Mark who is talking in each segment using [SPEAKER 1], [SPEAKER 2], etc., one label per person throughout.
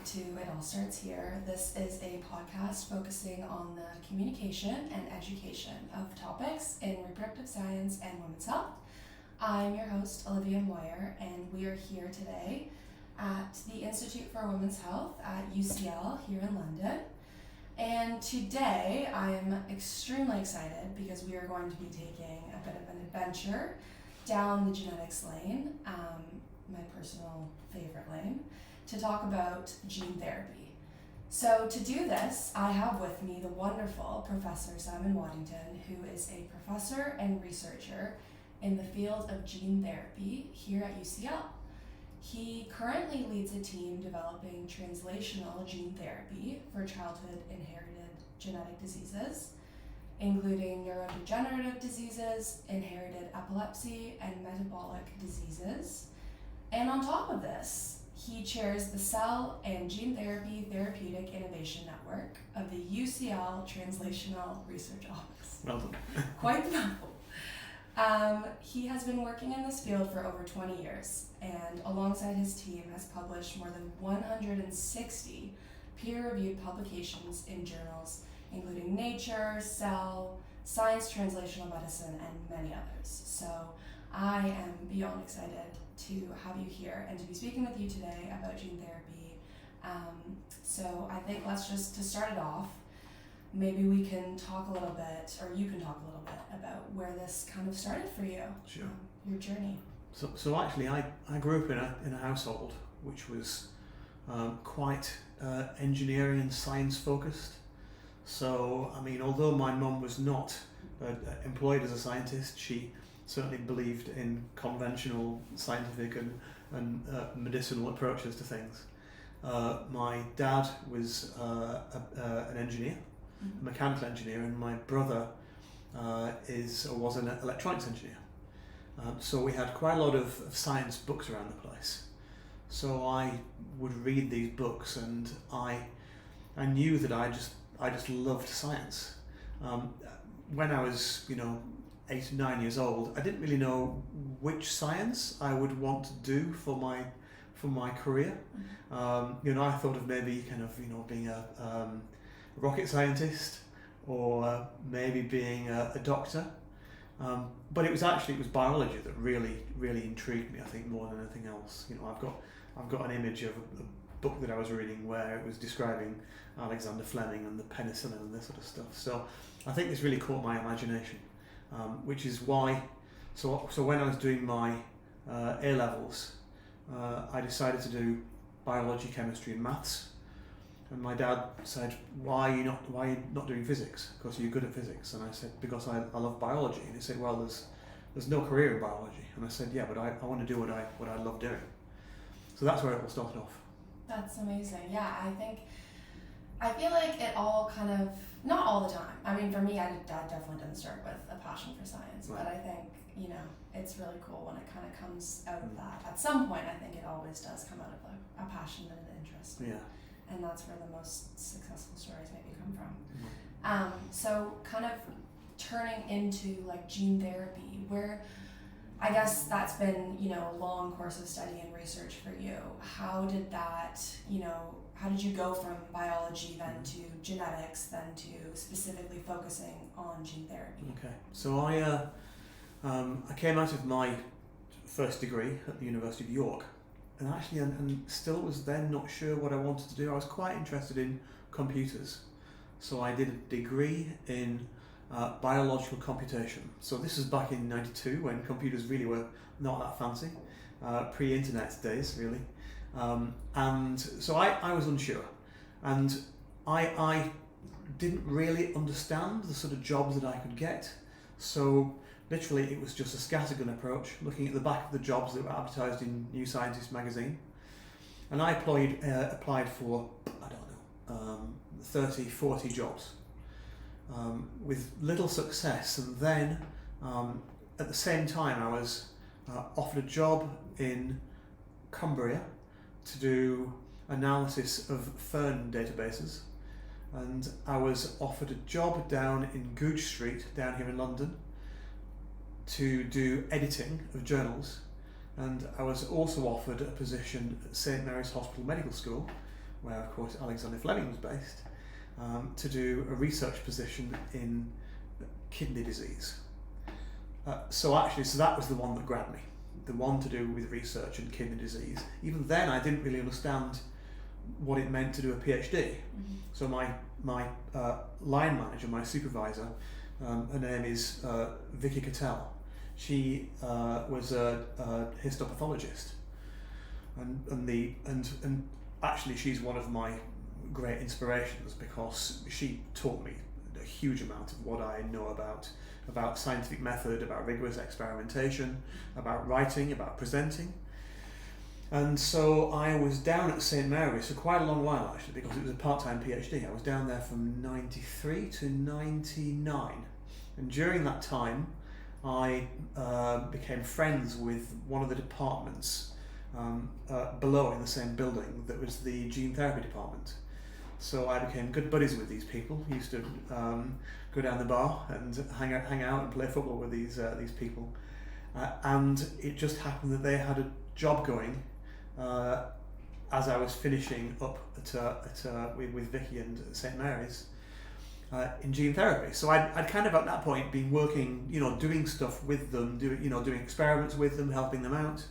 [SPEAKER 1] to It All Starts Here. This is a podcast focusing on the communication and education of topics in reproductive science and women's health. I'm your host, Olivia Moyer, and we are here today at the Institute for Women's Health at UCL here in London. And today I am extremely excited because we are going to be taking a bit of an adventure down the genetics lane, my personal favorite lane, to talk about gene therapy. So to do this, I have with me the wonderful Professor Simon Waddington, who is a professor and researcher in the field of gene therapy here at UCL. He currently leads a team developing translational gene therapy for childhood inherited genetic diseases, including neurodegenerative diseases, inherited epilepsy, and metabolic diseases. And on top of this, he chairs the Cell and Gene Therapy Therapeutic Innovation Network of the UCL Translational Research Office.
[SPEAKER 2] Well done.
[SPEAKER 1] Quite the mouthful. He has been working in this field for over 20 years, and alongside his team has published more than 160 peer-reviewed publications in journals including Nature, Cell, Science Translational Medicine, and many others. So I am beyond excited to have you here and to be speaking with you today about gene therapy. So I think to start it off, maybe we can talk a little bit, or you can talk a little bit about where this kind of started for you.
[SPEAKER 2] Sure.
[SPEAKER 1] Your journey.
[SPEAKER 2] So actually, I grew up in a household which was quite engineering and science focused. So I mean, although my mum was not employed as a scientist, she certainly believed in conventional scientific and medicinal approaches to things. My dad was an engineer, a mechanical engineer, and my brother was an electronics engineer. So we had quite a lot of science books around the place. So I would read these books, and I knew that I just loved science. When I was 8 or 9 years old, I didn't really know which science I would want to do for my career. I thought of maybe being a rocket scientist, or maybe being a doctor. But it was biology that really intrigued me, I think, more than anything else. I've got an image of a book that I was reading where it was describing Alexander Fleming and the penicillin and this sort of stuff. So I think this really caught my imagination, which is why. So when I was doing my A levels, I decided to do biology, chemistry, and maths. And my dad said, "Why are you not doing physics? Because you're good at physics." And I said, "Because I love biology." And he said, "Well, there's no career in biology." And I said, "Yeah, but I want to do what I love doing." So that's where it all started off.
[SPEAKER 1] That's amazing. Yeah, I feel like it all kind of, not all the time. I mean, for me, I definitely didn't start with a passion for science,
[SPEAKER 2] right.
[SPEAKER 1] But I think, it's really cool when it kind of comes out of that. At some point, I think it always does come out of a passion and an interest.
[SPEAKER 2] Yeah.
[SPEAKER 1] And that's where the most successful stories maybe come from.
[SPEAKER 2] Mm-hmm.
[SPEAKER 1] So kind of turning into like gene therapy, where I guess that's been, a long course of study and research for you. How did that, how did you go from biology then to genetics, then to specifically focusing on gene therapy?
[SPEAKER 2] Okay, so I came out of my first degree at the University of York, and actually and still was then not sure what I wanted to do. I was quite interested in computers, so I did a degree in biological computation. So this was back in '92 when computers really were not that fancy, pre-internet days really, and so I was unsure, and I didn't really understand the sort of jobs that I could get. So literally it was just a scattergun approach, looking at the back of the jobs that were advertised in New Scientist magazine, and I applied for 30, 40 jobs. With little success, and then at the same time I was offered a job in Cumbria to do analysis of fern databases, and I was offered a job down in Gooch Street down here in London to do editing of journals, and I was also offered a position at St Mary's Hospital Medical School where of course Alexander Fleming was based, to do a research position in kidney disease. So that was the one that grabbed me, the one to do with research in kidney disease. Even then I didn't really understand what it meant to do a PhD.
[SPEAKER 1] Mm-hmm.
[SPEAKER 2] So my line manager, my supervisor, her name is Vicky Cattell. She was a histopathologist, and actually she's one of my great inspirations because she taught me a huge amount of what I know about scientific method, about rigorous experimentation, about writing, about presenting. And so I was down at St Mary's for quite a long while actually, because it was a part-time PhD. I was down there from 93 to 99, and during that time I became friends with one of the departments below in the same building that was the gene therapy department. So I became good buddies with these people. Used to go down the bar and hang out and play football with these people. And it just happened that they had a job going as I was finishing up with Vicky and St Mary's in gene therapy. So I'd kind of at that point been working, doing stuff with them, doing experiments with them, helping them out.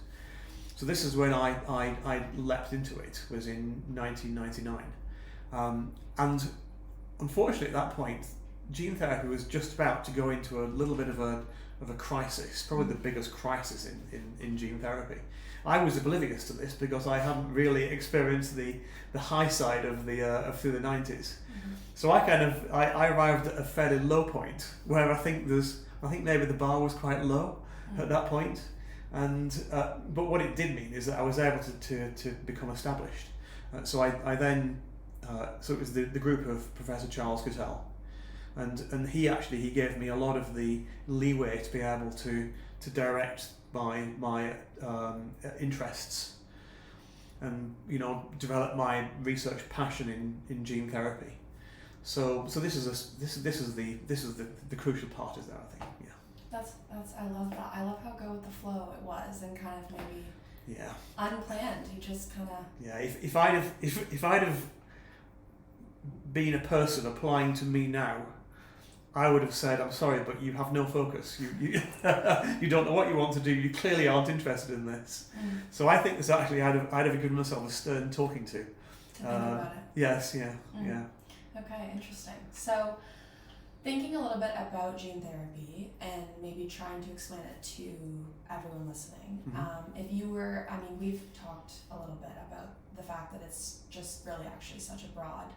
[SPEAKER 2] So this is when I leapt into it, was in 1999. And unfortunately at that point, gene therapy was just about to go into a little bit of a crisis, probably the biggest crisis in gene therapy. I was oblivious to this because I hadn't really experienced the high side of through the 90s.
[SPEAKER 1] Mm-hmm.
[SPEAKER 2] So I arrived at a fairly low point where I think maybe the bar was quite low at that point. And but what it did mean is that I was able to become established. So I then so it was the group of Professor Charles Cattell, and he gave me a lot of the leeway to be able to direct my interests and develop my research passion in gene therapy. So this is the crucial part, is that, I think. Yeah.
[SPEAKER 1] That's I love that. I love how go with the flow it was, and kind of maybe unplanned. You just kind of
[SPEAKER 2] if I'd have been a person applying to me now, I would have said, I'm sorry, but you have no focus. You you don't know what you want to do. You clearly aren't interested in this.
[SPEAKER 1] Mm.
[SPEAKER 2] So I think this actually I'd have given myself a stern talking to.
[SPEAKER 1] Think about it.
[SPEAKER 2] Yes, yeah, yeah.
[SPEAKER 1] Okay, interesting. So, thinking a little bit about gene therapy and maybe trying to explain it to everyone listening.
[SPEAKER 2] Mm-hmm.
[SPEAKER 1] If you were, we've talked a little bit about the fact that it's just really actually such a broad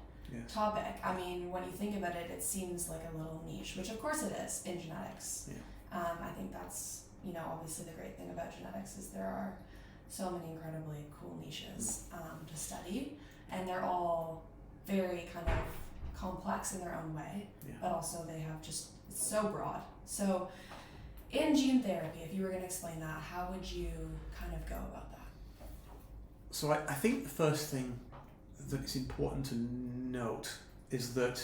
[SPEAKER 1] topic. When you think about it, it seems like a little niche, which of course it is in genetics.
[SPEAKER 2] Yeah.
[SPEAKER 1] I think that's, obviously the great thing about genetics is there are so many incredibly cool niches to study, and they're all very kind of complex in their own way, but also they have it's so broad. So in gene therapy, if you were going to explain that, how would you kind of go about that?
[SPEAKER 2] So I think the first thing that it's important to note is that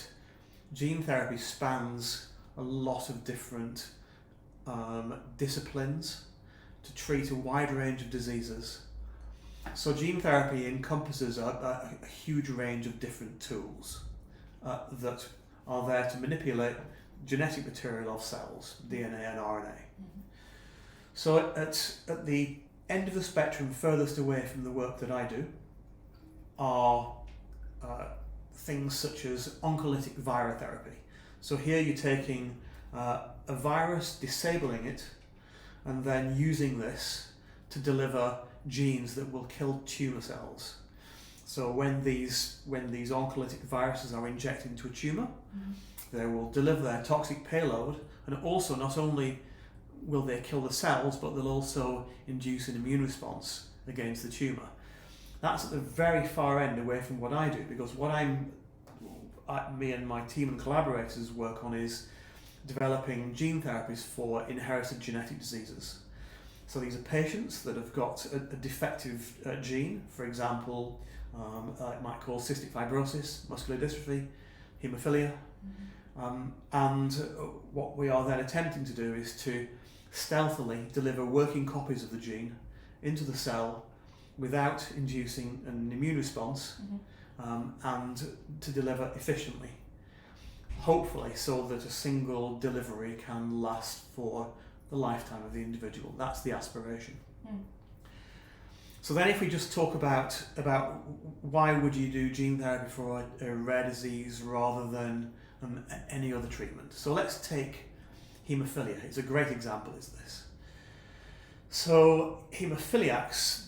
[SPEAKER 2] gene therapy spans a lot of different disciplines to treat a wide range of diseases. So gene therapy encompasses a huge range of different tools that are there to manipulate genetic material of cells, DNA and RNA.
[SPEAKER 1] Mm-hmm.
[SPEAKER 2] So at the end of the spectrum, furthest away from the work that I do, are things such as oncolytic virotherapy. So here you're taking a virus, disabling it, and then using this to deliver genes that will kill tumour cells. So when these oncolytic viruses are injected into a tumour, they will deliver their toxic payload, and also not only will they kill the cells, but they'll also induce an immune response against the tumour. That's at the very far end away from what I do, because what me and my team and collaborators work on is developing gene therapies for inherited genetic diseases. So these are patients that have got a defective gene, for example, it might cause cystic fibrosis, muscular dystrophy, haemophilia, and what we are then attempting to do is to stealthily deliver working copies of the gene into the cell without inducing an immune response, and to deliver efficiently, hopefully so that a single delivery can last for the lifetime of the individual. That's the aspiration.
[SPEAKER 1] Mm.
[SPEAKER 2] So then if we just talk about why would you do gene therapy for a rare disease rather than any other treatment. So let's take haemophilia. It's a great example, is this. So haemophiliacs,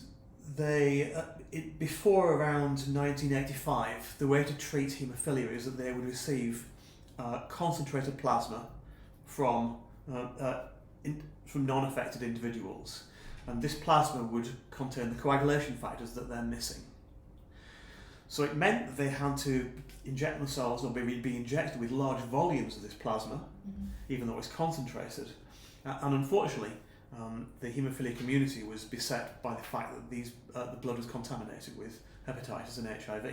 [SPEAKER 2] before around 1985, the way to treat haemophilia is that they would receive concentrated plasma from non-affected individuals, and this plasma would contain the coagulation factors that they're missing. So it meant that they had to inject themselves or be injected with large volumes of this plasma, even though it's concentrated. And unfortunately, the haemophilia community was beset by the fact that the blood was contaminated with hepatitis and HIV.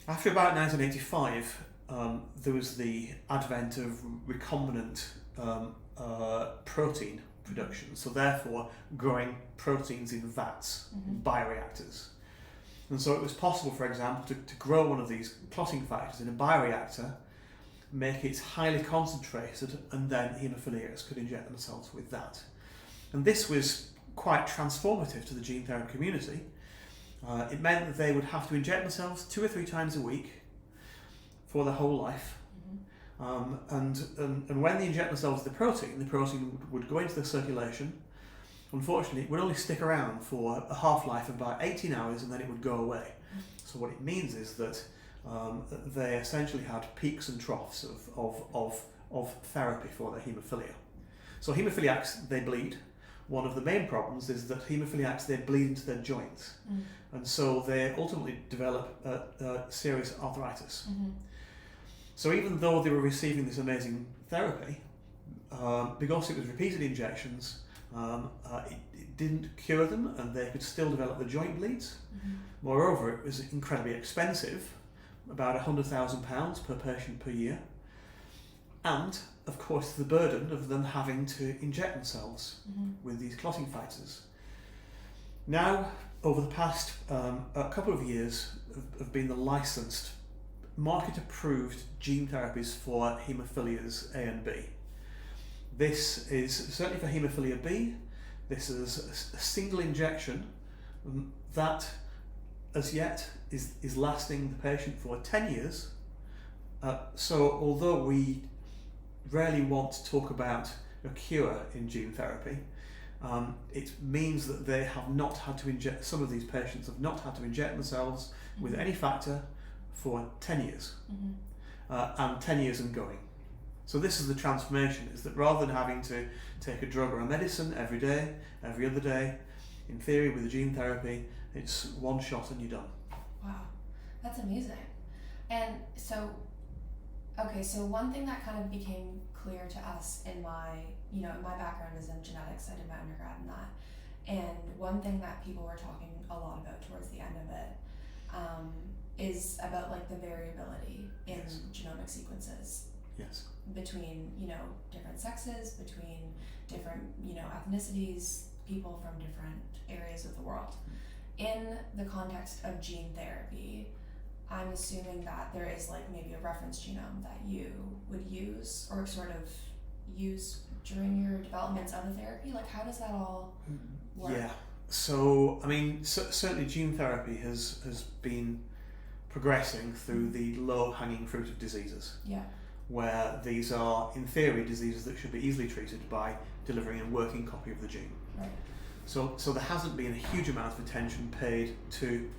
[SPEAKER 2] After about 1985, there was the advent of recombinant protein production, so therefore growing proteins in vats, bioreactors. And so it was possible, for example, to grow one of these clotting factors in a bioreactor, make it highly concentrated, and then haemophiliacs could inject themselves with that. And this was quite transformative to the gene therapy community. It meant that they would have to inject themselves 2 or 3 times a week for their whole life. And when they inject themselves with the protein would go into the circulation. Unfortunately, it would only stick around for a half-life of about 18 hours, and then it would go away. So what it means is that they essentially had peaks and troughs of therapy for their haemophilia. So haemophiliacs, they bleed. One of the main problems is that haemophiliacs, they bleed into their joints. And so they ultimately develop serious arthritis. So even though they were receiving this amazing therapy, because it was repeated injections, it didn't cure them, and they could still develop the joint bleeds. Moreover, it was incredibly expensive, about £100,000 per patient per year, and of course the burden of them having to inject themselves with these clotting factors. Now, over the past a couple of years, have been the licensed, market-approved gene therapies for haemophilias A and B. This is certainly for haemophilia B. This is a single injection that, as yet, is lasting the patient for 10 years. So although we rarely want to talk about a cure in gene therapy, it means that they have not had to inject, some of these patients have not had to inject themselves with any factor for 10 years, and 10 years and going. So this is the transformation, is that rather than having to take a drug or a medicine every day, every other day, in theory with the gene therapy, it's one shot and you're done.
[SPEAKER 1] Wow, that's amazing. And so, okay, so one thing that kind of became clear to us in my background is in genetics. I did my undergrad in that. And one thing that people were talking a lot about towards the end of it is about like the variability in genomic sequences.
[SPEAKER 2] Yes.
[SPEAKER 1] Between, different sexes, between different, ethnicities, people from different areas of the world. In the context of gene therapy, I'm assuming that there is like maybe a reference genome that you would use or sort of use during your developments of the therapy. Like, how does that all work?
[SPEAKER 2] Yeah. So, I mean, certainly gene therapy has been progressing through the low-hanging fruit of diseases.
[SPEAKER 1] Yeah.
[SPEAKER 2] Where these are, in theory, diseases that should be easily treated by delivering a working copy of the gene.
[SPEAKER 1] Right.
[SPEAKER 2] So there hasn't been a huge amount of attention paid to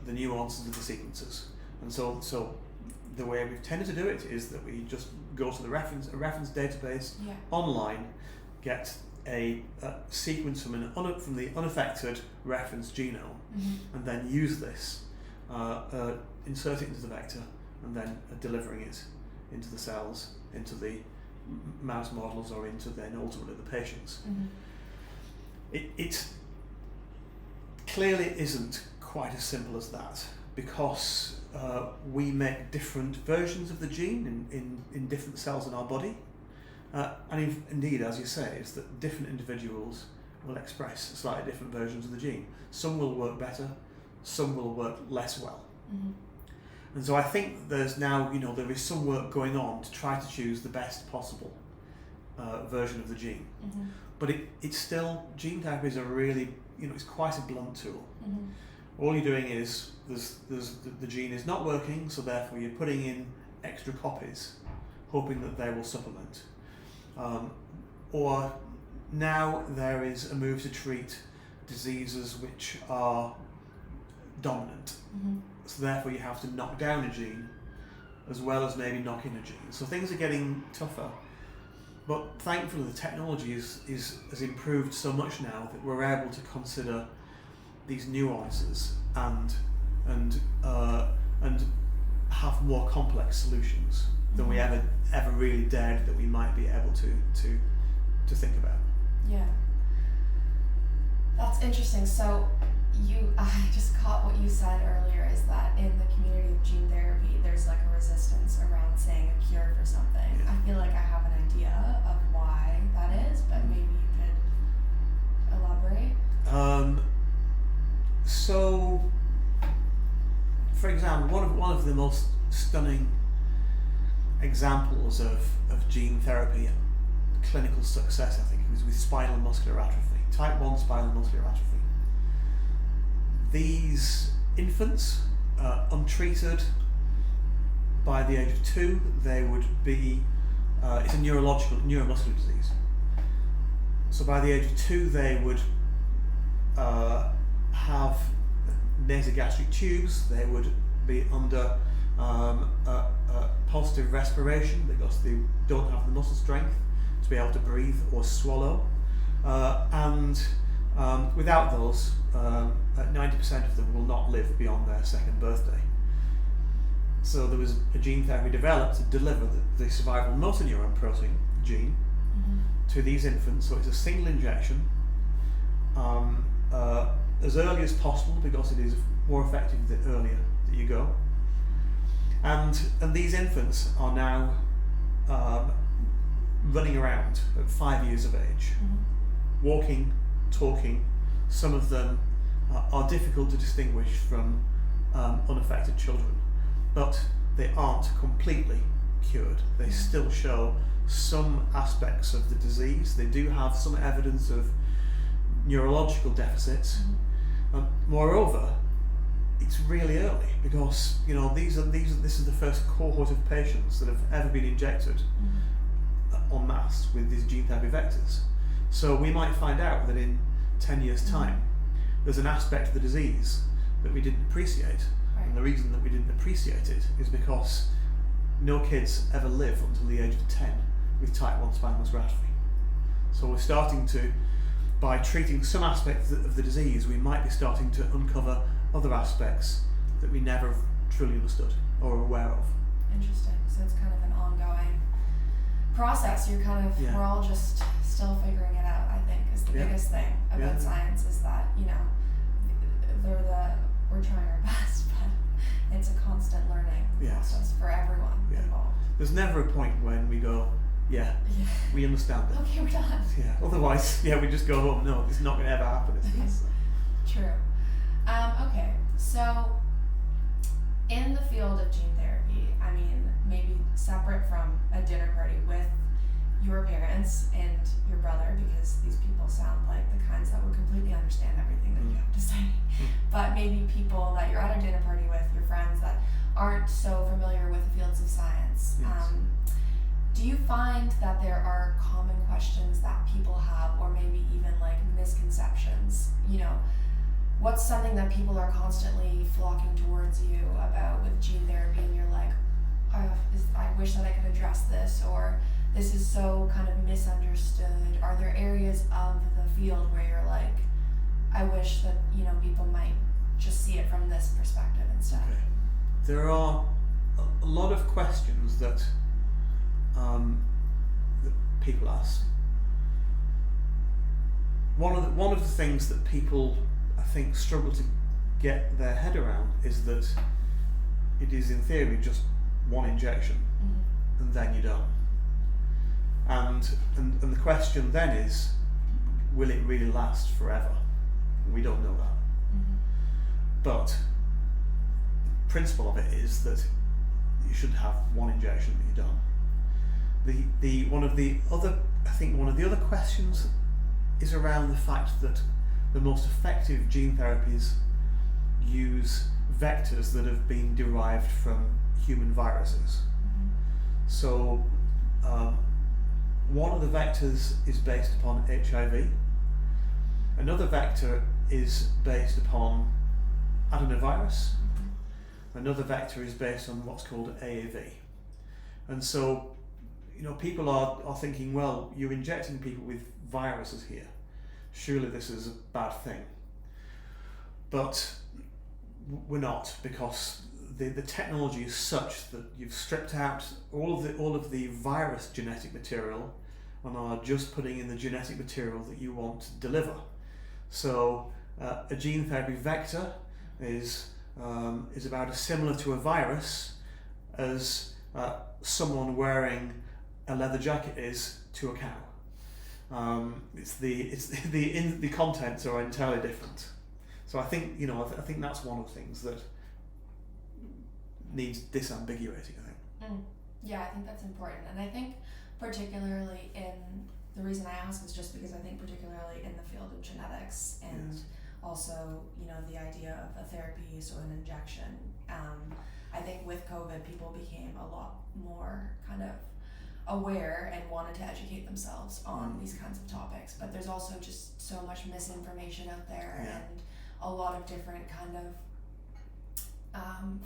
[SPEAKER 2] the nuances of the sequences. And so the way we've tended to do it is that we just go to a reference database online, get a sequence from the unaffected reference genome, and then use this, insert it into the vector, and then delivering it into the cells, into the mouse models, or into then ultimately the patients. It clearly isn't quite as simple as that, because we make different versions of the gene in different cells in our body, and indeed, as you say, it's that different individuals will express slightly different versions of the gene. Some will work better, some will work less well.
[SPEAKER 1] Mhm.
[SPEAKER 2] And so I think there's now, there is some work going on to try to choose the best possible version of the gene.
[SPEAKER 1] Mhm.
[SPEAKER 2] But it's still, gene therapy is a really, it's quite a blunt tool.
[SPEAKER 1] Mhm.
[SPEAKER 2] All you're doing is, the gene is not working, so therefore you're putting in extra copies, hoping that they will supplement. Or now there is a move to treat diseases which are dominant.
[SPEAKER 1] Mhm.
[SPEAKER 2] So therefore you have to knock down a gene as well as maybe knock in a gene. So things are getting tougher. But thankfully the technology has improved so much now that we're able to consider these nuances and have more complex solutions than we ever really dared that we might be able to think about.
[SPEAKER 1] Yeah. That's interesting. So I just caught what you said earlier, is that in the community of gene therapy, there's like a resistance around saying a cure for something.
[SPEAKER 2] Yeah.
[SPEAKER 1] I feel like I have an idea of why that is, but maybe you could elaborate.
[SPEAKER 2] So, for example, one of the most stunning examples of gene therapy and clinical success, I think, was with spinal muscular atrophy, type 1 spinal muscular atrophy. These infants, untreated, by the age of 2, they would be, it's a neuromuscular disease. So by the age of 2, they would have nasogastric tubes, they would be under positive respiration because they don't have the muscle strength to be able to breathe or swallow. And without those, 90% of them will not live beyond their second birthday. So there was a gene therapy developed to deliver the survival motor neuron protein gene to these infants. So it's a single injection as early as possible because it is more effective the earlier that you go. And these infants are now running around at 5 years of age, walking, talking. Some of them are difficult to distinguish from unaffected children, but they aren't completely cured. They still show some aspects of the disease. They do have some evidence of neurological deficits. Moreover, it's really early because this is the first cohort of patients that have ever been injected en masse with these gene therapy vectors. So we might find out that in 10 years' time, there's an aspect of the disease that we didn't appreciate.
[SPEAKER 1] Right.
[SPEAKER 2] And the reason that we didn't appreciate it is because no kids ever live until the age of 10 with type 1 spinal muscular atrophy. So we're starting to, by treating some aspects of the disease, we might be starting to uncover other aspects that we never truly understood or were aware of.
[SPEAKER 1] Interesting. So it's kind of an ongoing process. You're kind of, we're all just still figuring it out, I think, is the biggest thing about science, is that, we're trying our best, but it's a constant learning process for everyone involved.
[SPEAKER 2] There's never a point when we go, we understand it.
[SPEAKER 1] Okay, we're done.
[SPEAKER 2] Otherwise, we just go home. No, it's not going to ever happen.
[SPEAKER 1] True. Okay, so in the field of gene therapy, I mean, maybe separate from a dinner party with your parents and your brother, because these people sound like the kinds that would completely understand everything that you have to say, but maybe people that you're at a dinner party with, your friends that aren't so familiar with the fields of science. Do you find that there are common questions that people have, or maybe even like misconceptions? What's something that people are constantly flocking towards you about with gene therapy, and you're like, I wish that I could address this, or this is so kind of misunderstood? Are there areas of the field where you're like, I wish that people might just see it from this perspective instead?
[SPEAKER 2] Okay. There are a lot of questions that people ask. One of the things that people, I think, struggle to get their head around is that it is in theory just one injection and then you're done. And the question then is, will it really last forever? We don't know that. But principle of it is that you should have one injection and you're done. One of the other questions is around the fact that the most effective gene therapies use vectors that have been derived from human viruses. So one of the vectors is based upon HIV. Another vector is based upon adenovirus. Another vector is based on what's called AAV. And so, people are thinking, well, you're injecting people with viruses here. Surely this is a bad thing. But we're not, because the technology is such that you've stripped out all of the virus genetic material and are just putting in the genetic material that you want to deliver. So a gene therapy vector is about as similar to a virus as someone wearing a leather jacket is to a cow. The contents are entirely different. So I think I think that's one of the things that needs disambiguating, I think.
[SPEAKER 1] Yeah, I think that's important, and I think particularly the reason I ask is just because I think particularly in the field of genetics and
[SPEAKER 2] Yes.
[SPEAKER 1] also the idea of a therapy, so an injection. I think with COVID, people became a lot more kind of aware and wanted to educate themselves on these kinds of topics, but there's also just so much misinformation out there.
[SPEAKER 2] Yeah.
[SPEAKER 1] And a lot of different kind of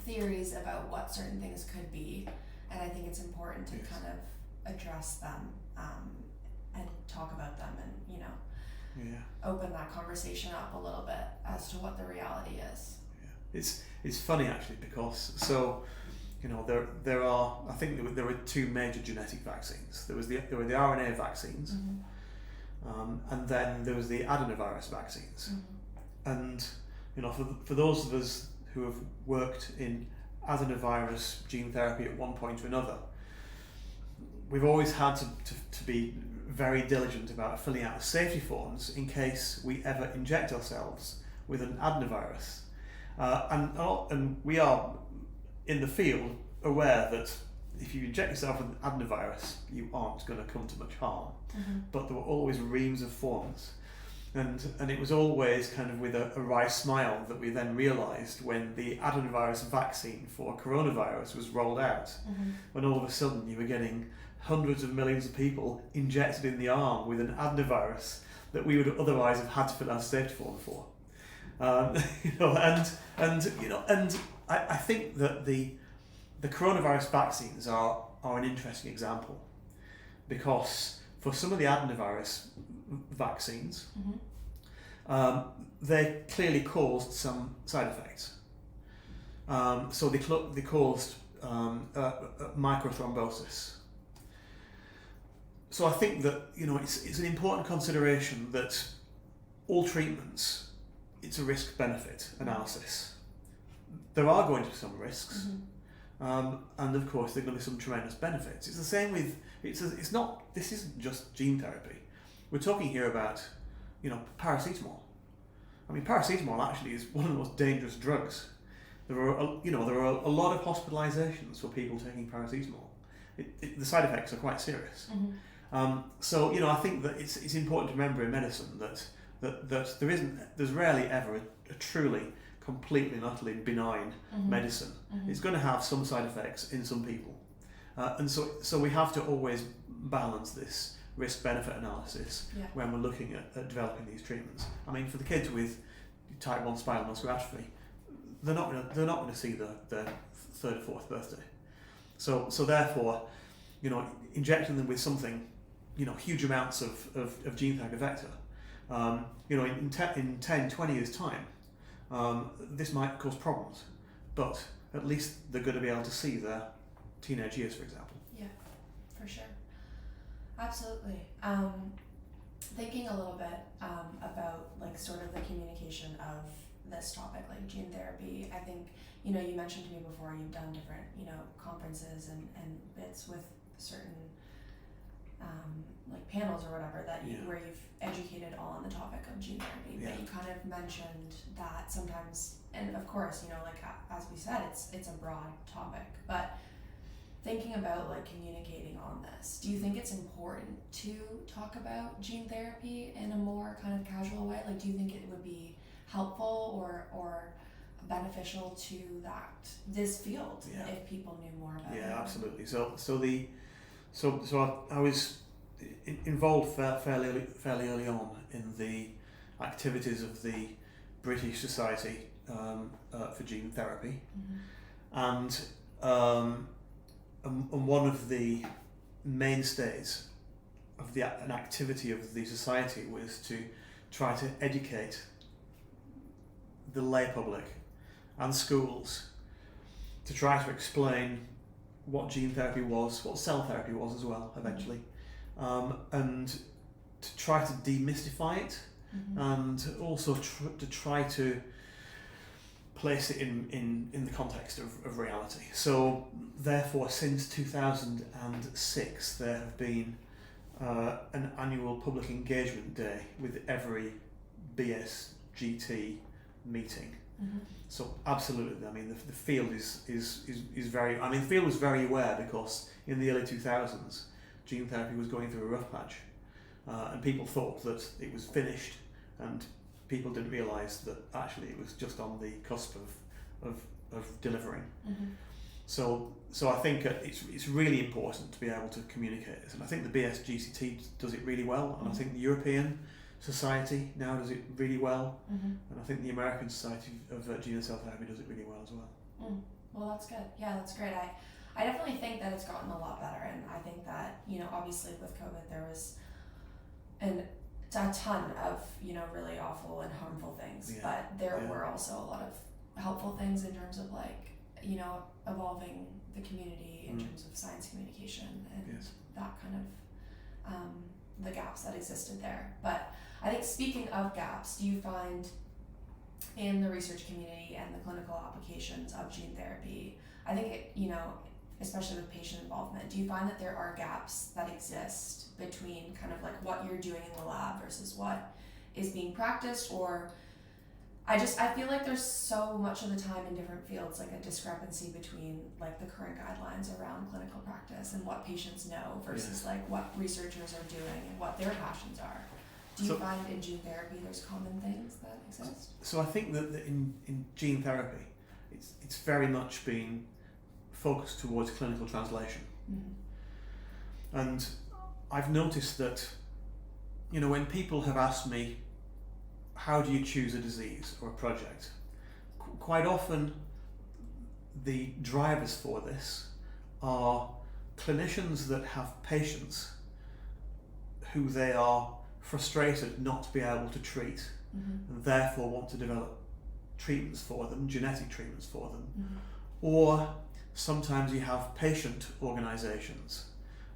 [SPEAKER 1] theories about what certain things could be, and I think it's important to
[SPEAKER 2] Yes.
[SPEAKER 1] kind of address them and talk about them, and open that conversation up a little bit as to what the reality is.
[SPEAKER 2] Yeah. It's funny actually, because there are, I think there were two major genetic vaccines. There were the RNA vaccines, and then there was the adenovirus vaccines. And for those of us who have worked in adenovirus gene therapy at one point or another, we've always had to be very diligent about filling out the safety forms in case we ever inject ourselves with an adenovirus. And we are in the field aware that if you inject yourself with an adenovirus, you aren't going to come to much harm. But there were always reams of forms. And it was always kind of with a wry smile that we then realised when the adenovirus vaccine for coronavirus was rolled out, when all of a sudden you were getting hundreds of millions of people injected in the arm with an adenovirus that we would otherwise have had to fill out a safety form for. And I think that the coronavirus vaccines are an interesting example, because for some of the adenovirus vaccines, they clearly caused some side effects. So they caused microthrombosis. So I think that it's an important consideration that all treatments, it's a risk-benefit analysis. There are going to be some risks, and of course there are going to be some tremendous benefits. It's the same with this isn't just gene therapy. We're talking here about paracetamol. I mean, paracetamol actually is one of the most dangerous drugs. There are a lot of hospitalizations for people taking paracetamol. The side effects are quite serious. So I think that it's important to remember in medicine that there's rarely ever a truly, completely and utterly benign medicine. It's going to have some side effects in some people, and so we have to always balance this risk-benefit analysis when we're looking at developing these treatments. I mean, for the kids with type 1 spinal muscular atrophy, they're not going to see their third or fourth birthday. So therefore, injecting them with something, huge amounts of gene therapy vector, in 10, 20 years time, this might cause problems, but at least they're going to be able to see their teenage years, for example.
[SPEAKER 1] Yeah, for sure. Absolutely. Thinking a little bit about sort of the communication of this topic, like gene therapy, I think, you mentioned to me before you've done different, conferences and bits with certain like panels or whatever that
[SPEAKER 2] Yeah.
[SPEAKER 1] where you've educated all on the topic of gene therapy.
[SPEAKER 2] Yeah.
[SPEAKER 1] But you kind of mentioned that sometimes, and of course, like as we said, it's a broad topic, but thinking about like communicating on this, do you think it's important to talk about gene therapy in a more kind of casual way? Like, do you think it would be helpful or beneficial to this field
[SPEAKER 2] Yeah.
[SPEAKER 1] if people knew more about it?
[SPEAKER 2] Yeah, absolutely. So I was involved fairly early on in the activities of the British Society for Gene Therapy, and one of the mainstays of an activity of the society was to try to educate the lay public and schools to try to explain what gene therapy was, what cell therapy was as well, eventually, and to try to demystify it, and also to try to place it in the context of reality. So therefore, since 2006, there have been an annual public engagement day with every BSGT meeting. So absolutely, I mean the field is very. I mean the field was very aware, because in the early 2000s, gene therapy was going through a rough patch, and people thought that it was finished, and people didn't realise that actually it was just on the cusp of delivering. So I think it's really important to be able to communicate this, and I think the BSGCT does it really well, and I think the European Society now does it really well, and I think the American Society of Gene and Cell Therapy does it really well as well.
[SPEAKER 1] Well, that's good. Yeah, that's great. I definitely think that it's gotten a lot better, and I think that obviously with COVID there was a ton of really awful and harmful things, but there were also a lot of helpful things in terms of like evolving the community in terms of science communication and that kind of the gaps that existed there. But I think speaking of gaps, do you find in the research community and the clinical applications of gene therapy, I think it, especially with patient involvement, do you find that there are gaps that exist between kind of like what you're doing in the lab versus what is being practiced? Or I feel like there's so much of the time in different fields like a discrepancy between like the current guidelines around clinical practice and what patients know versus like what researchers are doing and what their passions are. Do you find in gene therapy there's common things that exist?
[SPEAKER 2] So I think that in gene therapy, it's very much been focused towards clinical translation. And I've noticed that, when people have asked me, how do you choose a disease or a project? Quite often, the drivers for this are clinicians that have patients who they are frustrated not to be able to treat, and therefore want to develop treatments for them, genetic treatments for them. Or sometimes you have patient organisations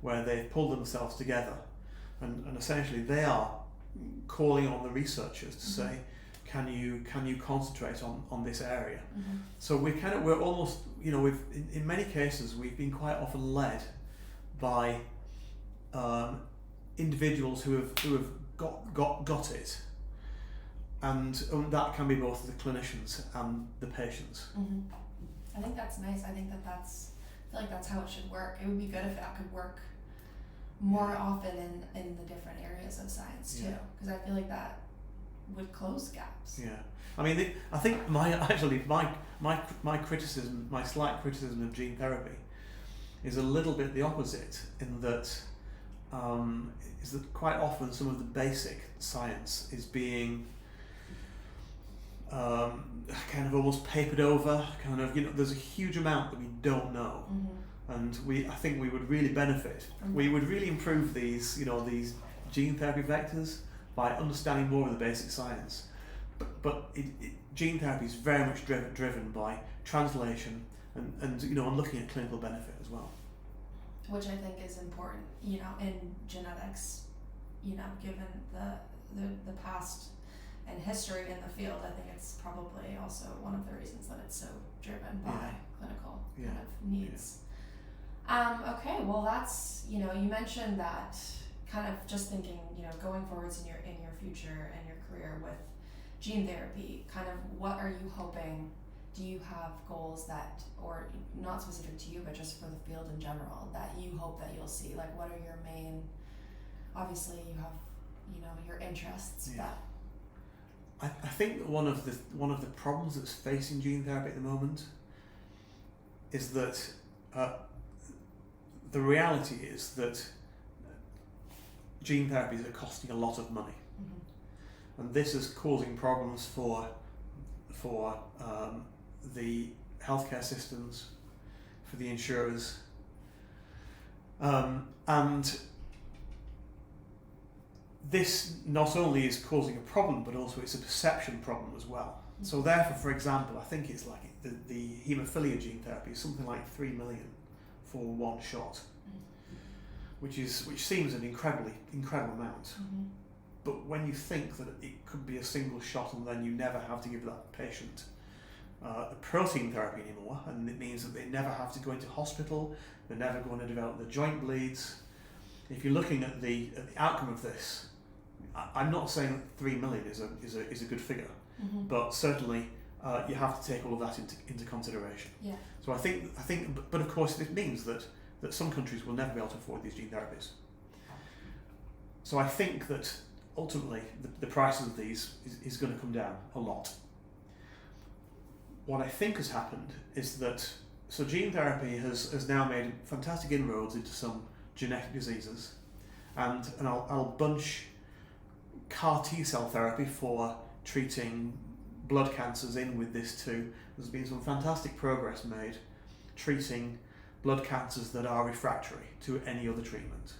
[SPEAKER 2] where they've pulled themselves together, and essentially they are calling on the researchers to say, can you concentrate on this area? So we're almost, we've in many cases we've been quite often led by individuals who have got it, and that can be both the clinicians and the patients.
[SPEAKER 1] I think that's nice. I feel like that's how it should work. It would be good if that could work more often in the different areas of science too, because I feel like that would close gaps.
[SPEAKER 2] I mean, I think my criticism, my slight criticism of gene therapy, is a little bit the opposite, in that is that quite often some of the basic science is being kind of almost papered over. There's a huge amount that we don't know. And I think we would really benefit. We would really improve these gene therapy vectors by understanding more of the basic science. But gene therapy is very much driven by translation and looking at clinical benefit as well.
[SPEAKER 1] Which I think is important, in genetics, given the past and history in the field. I think it's probably also one of the reasons that it's so driven by clinical kind of needs. Okay, well that's, you mentioned that kind of just thinking, going forwards in your future and your career with gene therapy, kind of what are you hoping, do you have goals that, or not specific to you, but just for the field in general, that you hope that you'll see? Like what are your main, obviously you have, your interests,
[SPEAKER 2] Yeah. I think that one of the problems that's facing gene therapy at the moment is that the reality is that gene therapies are costing a lot of money, and this is causing problems for the healthcare systems, for the insurers, and this not only is causing a problem, but also it's a perception problem as well. So therefore, for example, I think it's like the haemophilia gene therapy is something like 3 million for one shot, which seems an incredible amount. But when you think that it could be a single shot and then you never have to give that patient the protein therapy anymore, and it means that they never have to go into hospital, they're never going to develop the joint bleeds. If you're looking at the outcome of this, I'm not saying that 3 million is a good figure, but certainly you have to take all of that into consideration.
[SPEAKER 1] Yeah.
[SPEAKER 2] So I think, but of course it means that some countries will never be able to afford these gene therapies. So I think that ultimately the prices of these is going to come down a lot. What I think has happened is that gene therapy has now made fantastic inroads into some genetic diseases, and I'll bunch CAR T-cell therapy for treating blood cancers in with this too. There's been some fantastic progress made treating blood cancers that are refractory to any other treatment.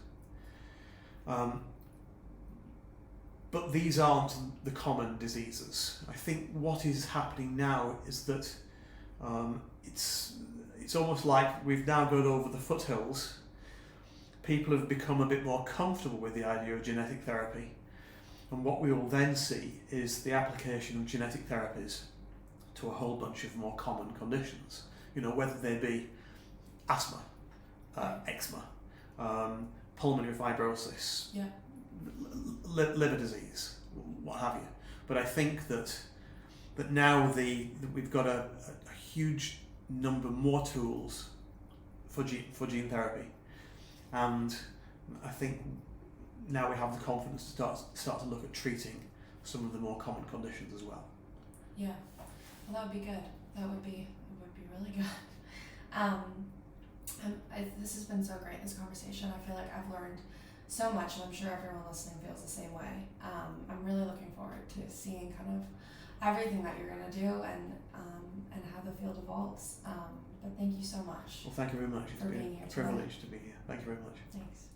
[SPEAKER 2] But these aren't the common diseases. I think what is happening now is that it's almost like we've now got over the foothills. People have become a bit more comfortable with the idea of genetic therapy, and what we will then see is the application of genetic therapies to a whole bunch of more common conditions, whether they be asthma, eczema, pulmonary fibrosis, liver disease, what have you. But I think that now we've got a huge number more tools for gene therapy, and I think now we have the confidence to start to look at treating some of the more common conditions as well.
[SPEAKER 1] Yeah, well that would be good. It would be really good. This has been so great, this conversation. I feel like I've learned so much, and I'm sure everyone listening feels the same way. I'm really looking forward to seeing kind of everything that you're going to do and how the field evolves. But thank you so much.
[SPEAKER 2] Well, thank you very much. It's
[SPEAKER 1] for
[SPEAKER 2] been
[SPEAKER 1] being here
[SPEAKER 2] a privilege to be here. Thank you very much.
[SPEAKER 1] Thanks.